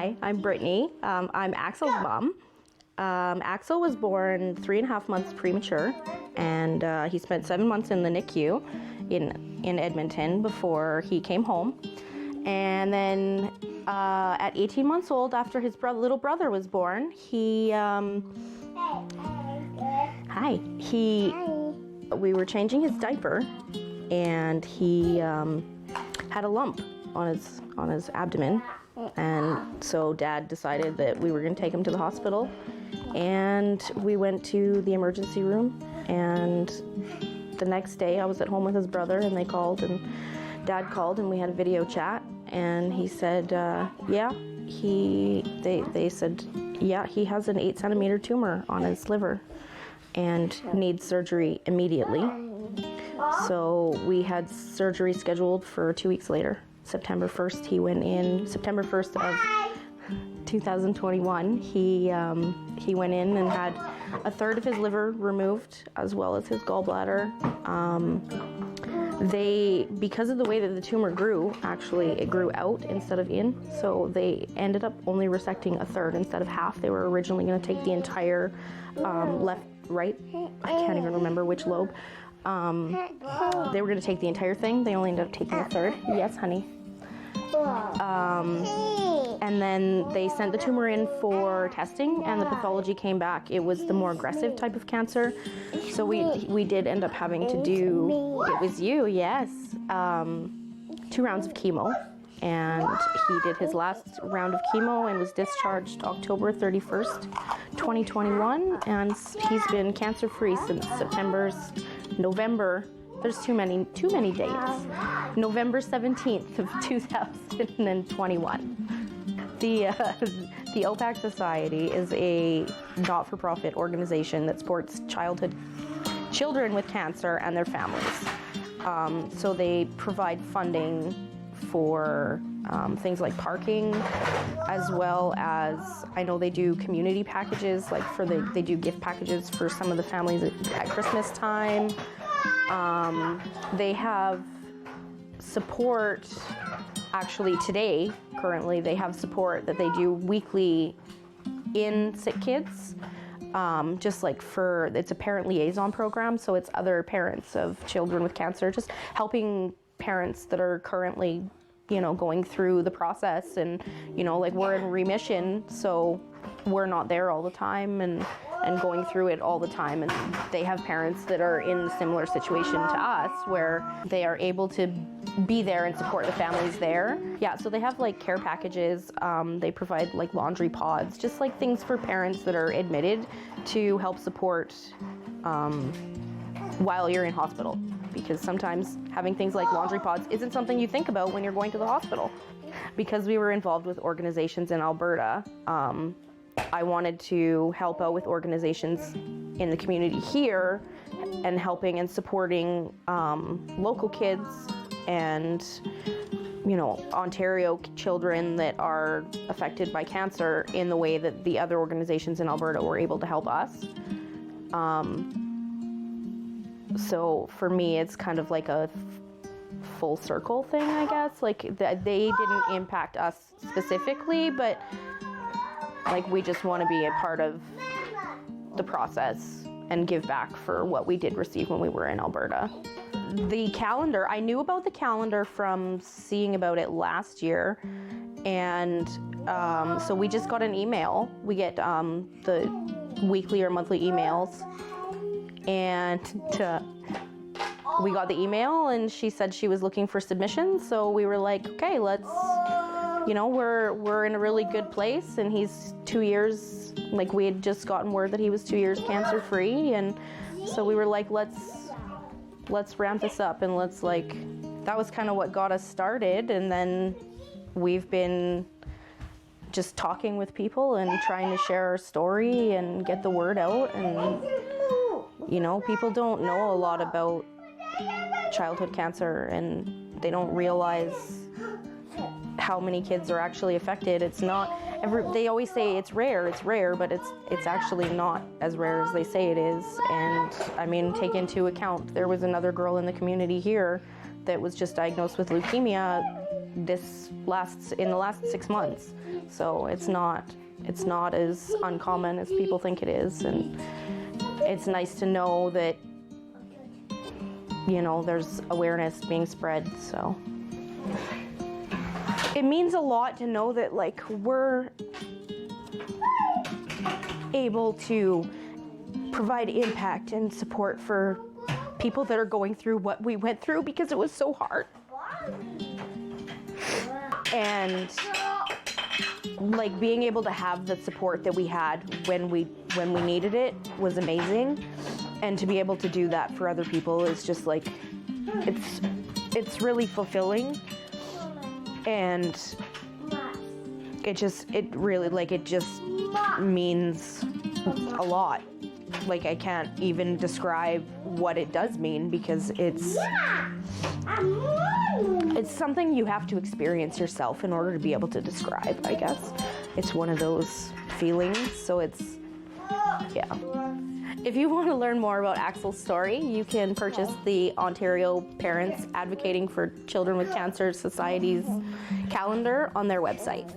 Hi, I'm Brittainie. I'm Axel's mom. Axel was born 3.5 months premature, and he spent 7 months in the NICU in Edmonton before he came home. And then at 18 months old, after his little brother was born, we were changing his diaper, and he had a lump on his abdomen. And so Dad decided that we were going to take him to the hospital, and we went to the emergency room. And the next day I was at home with his brother, and they called, and Dad called, and we had a video chat, and he said, they said, yeah, he has an 8-centimeter tumor on his liver and needs surgery immediately. So we had surgery scheduled for 2 weeks later. September 1st, he went in. September 1st of 2021, he went in and had a third of his liver removed, as well as his gallbladder. Because of the way that the tumor grew, actually, it grew out instead of in. So they ended up only resecting a third instead of half. They were originally going to take the entire right. I can't even remember which lobe. They were going to take the entire thing. They only ended up taking a third. Yes, honey. And then they sent the tumor in for testing, and the pathology came back. It was the more aggressive type of cancer. So we did end up having to do, it was you, yes, 2 rounds of chemo. And he did his last round of chemo and was discharged October 31st, 2021. And he's been cancer-free since November, there's too many dates. November 17th of 2021. The OPACC Society is a not-for-profit organization that supports children with cancer and their families. So they provide funding for things like parking, as well as, I know they do community packages, like they do gift packages for some of the families at Christmas time. They have support, actually today, currently, they have support that they do weekly in sick kids, just like it's a parent liaison program, so it's other parents of children with cancer, just helping parents that are currently, going through the process, and, like we're in remission, so we're not there all the time and going through it all the time, and they have parents that are in a similar situation to us where they are able to be there and support the families there. Yeah, so they have like care packages, they provide like laundry pods, just like things for parents that are admitted to help support while you're in hospital, because sometimes having things like laundry pods isn't something you think about when you're going to the hospital. Because we were involved with organizations in Alberta, I wanted to help out with organizations in the community here and helping and supporting local kids and, Ontario children that are affected by cancer in the way that the other organizations in Alberta were able to help us. So for me, it's kind of like a full circle thing, I guess. Like they didn't impact us specifically, but like we just want to be a part of the process and give back for what we did receive when we were in Alberta. The calendar, I knew about the calendar from seeing about it last year, and so we just got an email. We get the weekly or monthly emails, and we got the email, and she said she was looking for submissions, so we were like, okay, let's, we're in a really good place, and he's 2 years, like we had just gotten word that he was 2 years cancer free, and so we were like, let's ramp this up, and that was kind of what got us started. And then we've been just talking with people and trying to share our story and get the word out, and people don't know a lot about childhood cancer, and they don't realize how many kids are actually affected. It's not they always say it's rare, but it's actually not as rare as they say it is. And I mean, take into account, there was another girl in the community here that was just diagnosed with leukemia in the last 6 months. So it's not as uncommon as people think it is, and it's nice to know that, you know, there's awareness being spread. So it means a lot to know that, like, we're able to provide impact and support for people that are going through what we went through, because it was so hard. And like, being able to have the support that we had when we needed it was amazing. And to be able to do that for other people is just like, it's really fulfilling. And it really means a lot. Like, I can't even describe what it does mean, because it's something you have to experience yourself in order to be able to describe, I guess. It's one of those feelings, so yeah. If you want to learn more about Axel's story, you can purchase the Ontario Parents Advocating for Children with Cancer Society's calendar on their website.